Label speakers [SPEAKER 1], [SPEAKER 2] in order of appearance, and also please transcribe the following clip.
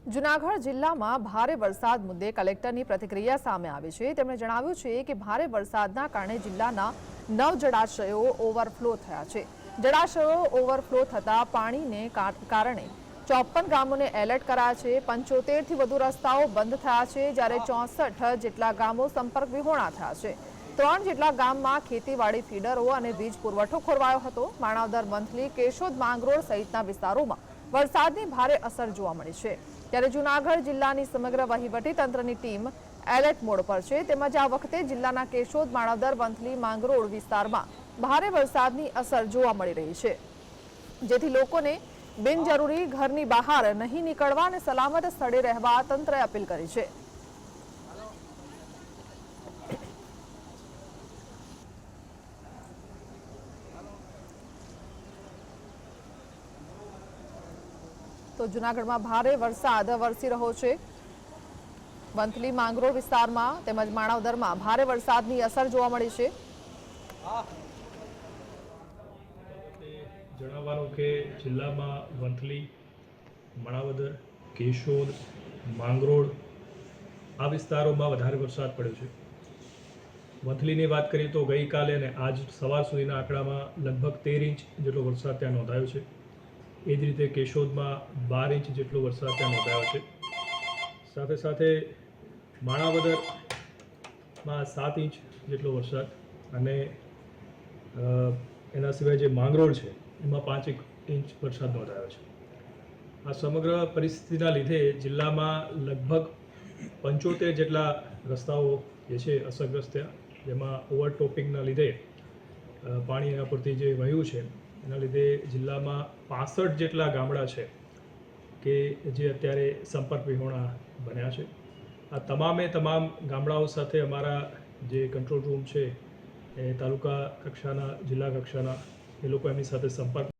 [SPEAKER 1] જૂનાગઢ જિલ્લામાં ભારે વરસાદ મુદ્દે કલેક્ટરની પ્રતિક્રિયા સામે આવી છે। તેમણે જણાવ્યું છે કે ભારે વરસાદના કારણે જિલ્લાના 9 જળાશયો ઓવરફ્લો થયા છે। જળાશયો ઓવરફ્લો થતા પાણીને કારણે 54 ગામોને એલર્ટ કરાયા છે। 75 થી વધુ રસ્તાઓ બંધ થયા છે, જ્યારે 64 જેટલા ગામો સંપર્ક વિહોણા થયા છે। 3 જેટલા ગામમાં ખેતીવાડી ફીડરો અને વીજ પુરવઠો ખોરવાયો હતો। માણાવદર, મંથલી, કેશોદ, માંગરોળ સહિતના વિસ્તારોમાં વરસાદની ભારે અસર જોવા મળી છે। ત્યારે જૂનાગઢ જિલ્લાની સમગ્ર વહીવટી તંત્રની ટીમ એલર્ટ મોડ પર છે। તેમજ આ વખતે જિલ્લાના કેશોદ, માણાવદર, વંથલી, માંગરોળ વિસ્તારમાં ભારે વરસાદની અસર જોવા મળી રહી છે, જેથી લોકોને બિનજરૂરી ઘરની બહાર નહીં નીકળવા અને સલામત સ્થળે રહેવા તંત્રએ અપીલ કરી છે। તો જૂનાગઢમાં ભારે વરસાદ વરસી રહ્યો છે। વંથલી, માંગરોળ વિસ્તારમાં તેમજ માણાવદરમાં ભારે વરસાદની અસર જોવા મળી છે।
[SPEAKER 2] જણાવવાનું કે જિલ્લામાં વંથલી, માણાવદર, કેશોદ, માંગરોળ આ વિસ્તારોમાં વધારે વરસાદ પડ્યો છે। વંથલીની વાત કરીએ તો ગઈકાલે અને આજ સવાર સુધીના આંકડામાં લગભગ 13 ઇંચ જેટલો વરસાદ ત્યાં નોંધાયો છે। એ જ રીતે કેશોદમાં 12 ઇંચ જેટલો વરસાદ ત્યાં નોંધાયો છે। સાથે સાથે માણાવદરમાં 7 ઇંચ જેટલો વરસાદ અને એના સિવાય જે માંગરોળ છે એમાં 5 ઇંચ વરસાદ નોંધાયો છે। આ સમગ્ર પરિસ્થિતિના લીધે જિલ્લામાં લગભગ 75 જેટલા રસ્તાઓ જે છે અસરગ્રસ્ત થયા, જેમાં ઓવરટોપિંગના લીધે પાણી એના પરથી જે વહ્યું છે એના લીધે જિલ્લામાં 65 જેટલા ગામડા છે કે જે અત્યારે સંપર્ક વિહોણા બન્યા છે। આ તમામે તમામ ગામડાઓ સાથે અમારા જે કંટ્રોલ રૂમ છે એ તાલુકા કક્ષાના, જિલ્લા કક્ષાના એ લોકો એમની સાથે સંપર્ક